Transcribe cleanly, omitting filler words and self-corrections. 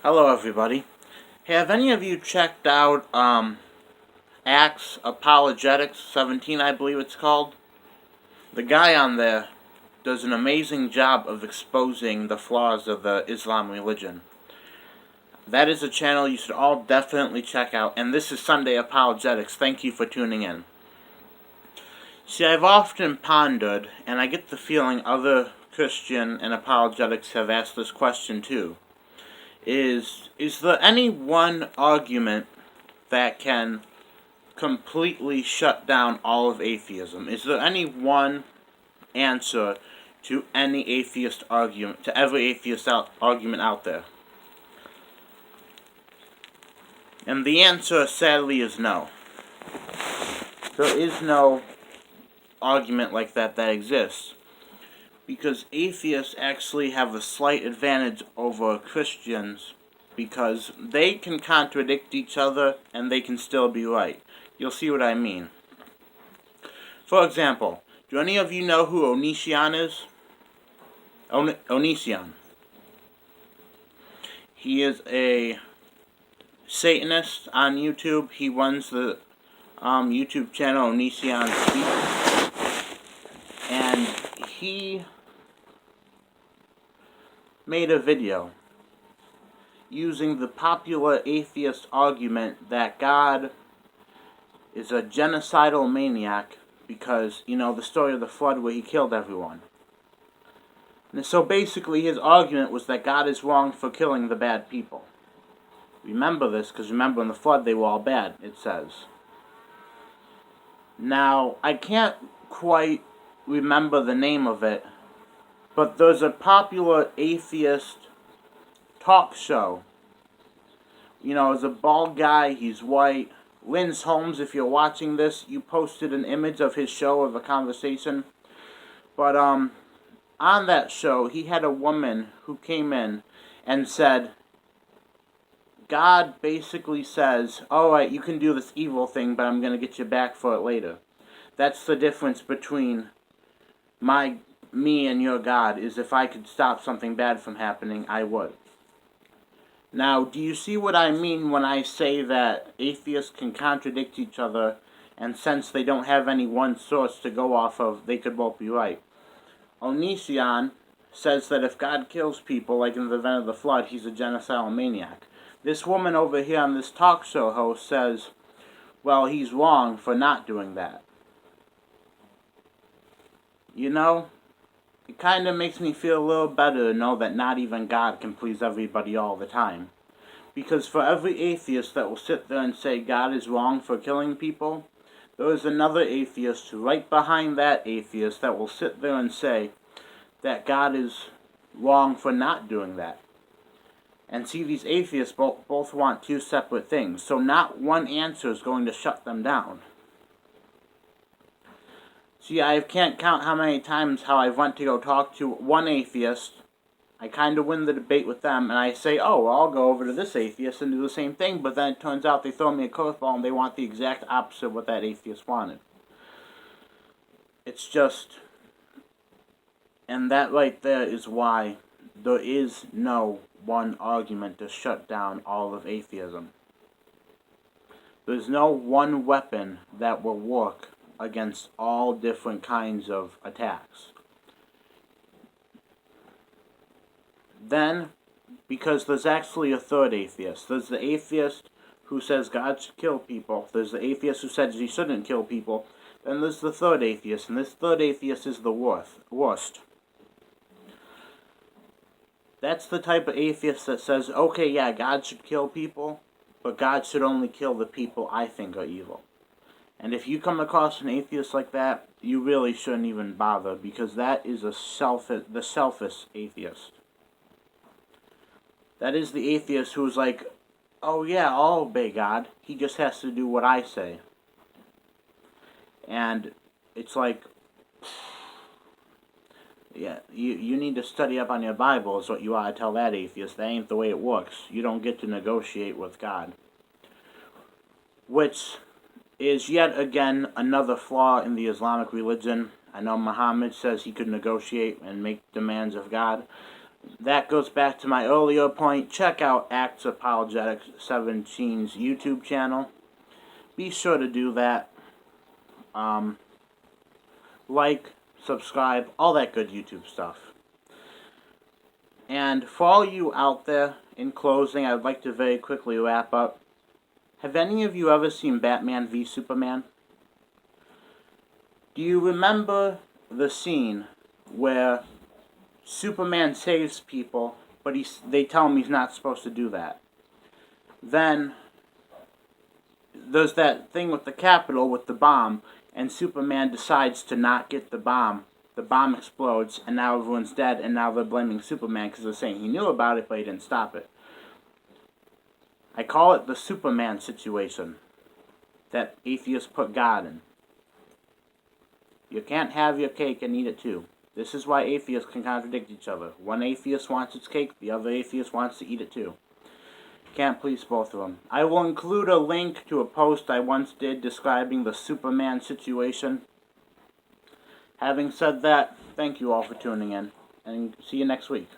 Hello, everybody. Have any of you checked out Acts Apologetics 17, I believe it's called? The guy on there does an amazing job of exposing the flaws of the Islam religion. That is a channel you should all definitely check out, and this is Sunday Apologetics. Thank you for tuning in. See, I've often pondered, and I get the feeling other Christian and apologetics have asked this question too. Is there any one argument that can completely shut down all of atheism? Is there any one answer to any atheist argument, to every atheist argument out there? And the answer, sadly, is no. There is no argument like that exists. Because atheists actually have a slight advantage over Christians because they can contradict each other and they can still be right. You'll see what I mean. For example, do any of you know who Onision is? Onision. He is a Satanist on YouTube. He runs the YouTube channel Onision Speaks. And he made a video using the popular atheist argument that God is a genocidal maniac because, the story of the flood where he killed everyone. And so basically his argument was that God is wrong for killing the bad people. Remember this, because remember in the flood they were all bad, it says. Now, I can't quite remember the name of it, but there's a popular atheist talk show. It's a bald guy, he's white. Lys Holmes, if you're watching this, you posted an image of his show of a conversation. But on that show, he had a woman who came in and said, God basically says, alright, you can do this evil thing, but I'm going to get you back for it later. That's the difference between me and your God, is if I could stop something bad from happening, I would. Now, do you see what I mean when I say that atheists can contradict each other, and since they don't have any one source to go off of, they could both be right? Onision says that if God kills people, like in the event of the flood, he's a genocidal maniac. This woman over here on this talk show host says, well, he's wrong for not doing that. It kind of makes me feel a little better to know that not even God can please everybody all the time. Because for every atheist that will sit there and say God is wrong for killing people, there is another atheist right behind that atheist that will sit there and say that God is wrong for not doing that. And see, these atheists both want two separate things, so not one answer is going to shut them down. See, I can't count how many times I've went to go talk to one atheist. I kind of win the debate with them, and I say, oh, well, I'll go over to this atheist and do the same thing, but then it turns out they throw me a curveball and they want the exact opposite of what that atheist wanted. It's just, and that right there is why there is no one argument to shut down all of atheism. There's no one weapon that will work against all different kinds of attacks. Then, because there's actually a third atheist. There's the atheist who says God should kill people. There's the atheist who says he shouldn't kill people. Then there's the third atheist, and this third atheist is the worst. That's the type of atheist that says, okay, yeah, God should kill people, but God should only kill the people I think are evil. And if you come across an atheist like that, you really shouldn't even bother, because that is the selfish atheist. That is the atheist who's like, oh yeah, I'll obey God. He just has to do what I say. And it's like, yeah, you need to study up on your Bible is what you ought to tell that atheist. That ain't the way it works. You don't get to negotiate with God. Which is yet again another flaw in the Islamic religion. I know Muhammad says he could negotiate and make demands of God. that goes back to my earlier point. Check out Acts Apologetics 17's YouTube channel. Be sure to do that. Like, subscribe, all that good YouTube stuff. And for all you out there, in closing, I'd like to very quickly wrap up. Have any of you ever seen Batman v Superman? Do you remember the scene where Superman saves people, but they tell him he's not supposed to do that? Then there's that thing with the Capitol with the bomb, and Superman decides to not get the bomb. The bomb explodes, and now everyone's dead, and now they're blaming Superman because they're saying he knew about it, but he didn't stop it. I call it the Superman situation that atheists put God in. You can't have your cake and eat it too. This is why atheists can contradict each other. One atheist wants its cake, the other atheist wants to eat it too. Can't please both of them. I will include a link to a post I once did describing the Superman situation. Having said that, thank you all for tuning in, and see you next week.